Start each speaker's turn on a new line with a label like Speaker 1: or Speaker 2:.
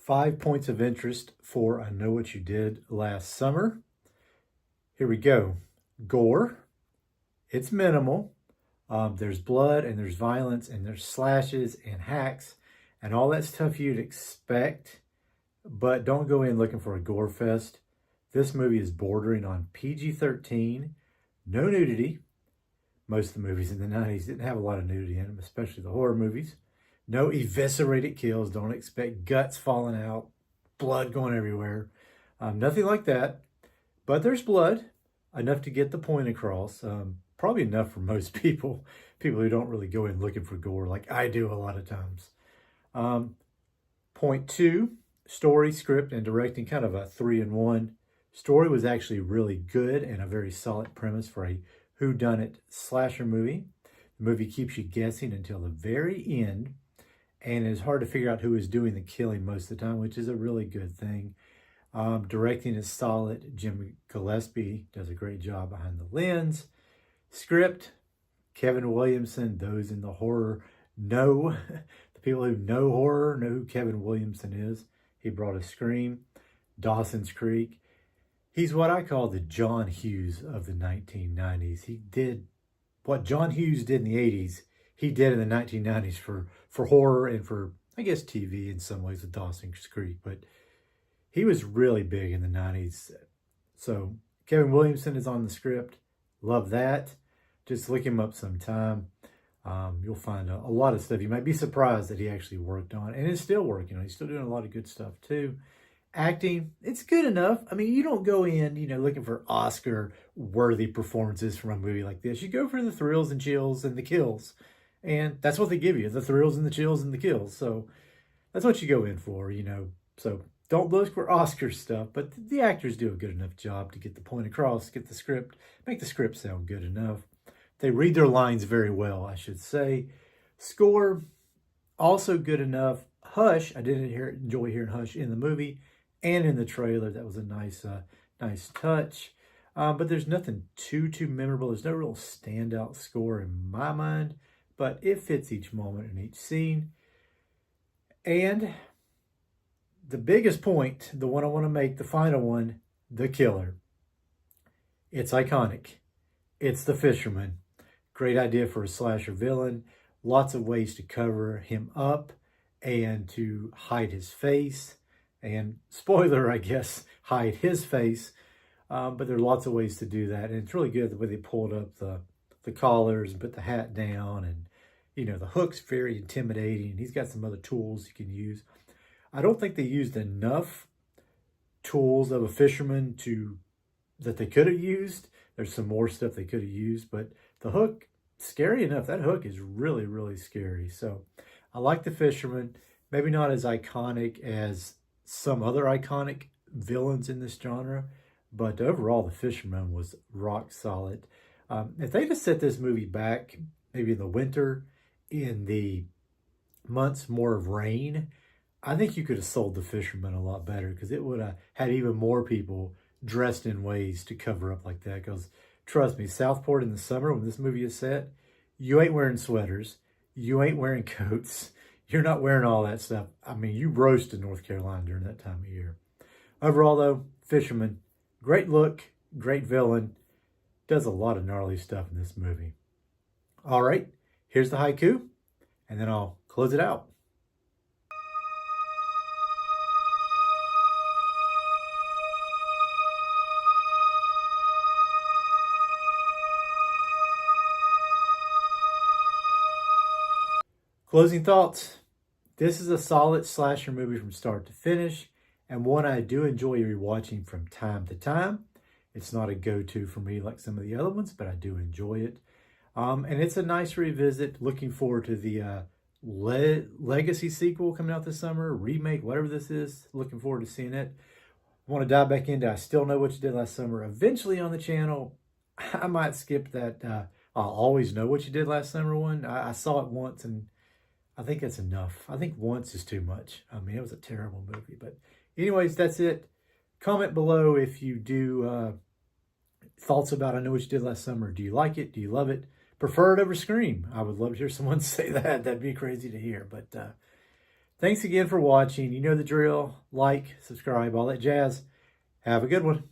Speaker 1: 5 points of interest for I Know What You Did Last Summer. Here we go. Gore. It's minimal. There's blood and there's violence and there's slashes and hacks and all that stuff you'd expect, but don't go in looking for a gore fest. This movie is bordering on PG-13, no nudity. Most of the movies in the 90s didn't have a lot of nudity in them, especially the horror movies. No eviscerated kills. Don't expect guts falling out, blood going everywhere. Nothing like that. But there's blood, enough to get the point across. Probably enough for most people who don't really go in looking for gore like I do a lot of times. Point 2, story, script, and directing, kind of a 3-in-1. Story was actually really good and a very solid premise for a whodunit slasher movie. The movie keeps you guessing until the very end, and it's hard to figure out who is doing the killing most of the time, which is a really good thing. Directing is solid. Jim Gillespie does a great job behind the lens. Script, Kevin Williamson. Those in the horror know, the people who know horror know who Kevin Williamson is. He brought a Scream, Dawson's Creek. He's what I call the John Hughes of the 1990s. He did what John Hughes did in the 80s, he did in the 1990s for horror and for, I guess, TV in some ways with Dawson's Creek. But he was really big in the 90s. So Kevin Williamson is on the script. Love that. Just look him up sometime. You'll find a lot of stuff you might be surprised that he actually worked on and is still working on. He's still doing a lot of good stuff too. Acting, it's good enough. I mean, you don't go in, looking for Oscar-worthy performances from a movie like this. You go for the thrills and chills and the kills. And that's what they give you, the thrills and the chills and the kills. So that's what you go in for, So don't look for Oscar stuff, but the actors do a good enough job to get the point across, get the script, make the script sound good enough. They read their lines very well, I should say. Score, also good enough. Hush, I did enjoy hearing Hush in the movie and in the trailer. That was a nice touch. But there's nothing too memorable. There's no real standout score in my mind, but it fits each moment and each scene. And the biggest point, the one I want to make, the final one, the killer. It's iconic. It's the fisherman. Great idea for a slasher villain. Lots of ways to cover him up and to hide his face. And spoiler, I guess, hide his face. But there are lots of ways to do that. And it's really good the way they pulled up the collars and put the hat down. And, the hook's very intimidating. He's got some other tools you can use. I don't think they used enough tools of a fisherman that they could have used. There's some more stuff they could have used, but the hook, scary enough. That hook is really, really scary. So I like the fisherman. Maybe not as iconic as some other iconic villains in this genre, but overall the fisherman was rock solid. If they just set this movie back, maybe in the winter, in the months more of rain, I think you could have sold the fisherman a lot better because it would have had even more people dressed in ways to cover up like that. Because trust me, Southport in the summer when this movie is set, you ain't wearing sweaters, you ain't wearing coats, you're not wearing all that stuff. I mean, you roast in North Carolina during that time of year. Overall though, fisherman, great look, great villain, does a lot of gnarly stuff in this movie. All right, here's the haiku, and then I'll close it out. Closing thoughts. This is a solid slasher movie from start to finish, and one I do enjoy rewatching from time to time. It's not a go-to for me like some of the other ones, but I do enjoy it. And it's a nice revisit. Looking forward to the Legacy sequel coming out this summer, remake, whatever this is. Looking forward to seeing it. I want to dive back into I Still Know What You Did Last Summer eventually on the channel. I might skip that I'll Always Know What You Did Last Summer one. I saw it once and I think that's enough. I think once is too much. I mean, it was a terrible movie. But anyways, that's it. Comment below if you do thoughts about I Know What You Did Last Summer. Do you like it? Do you love it? Prefer it over Scream? I would love to hear someone say that. That'd be crazy to hear. But Thanks again for watching. You know the drill. Like, subscribe, all that jazz. Have a good one.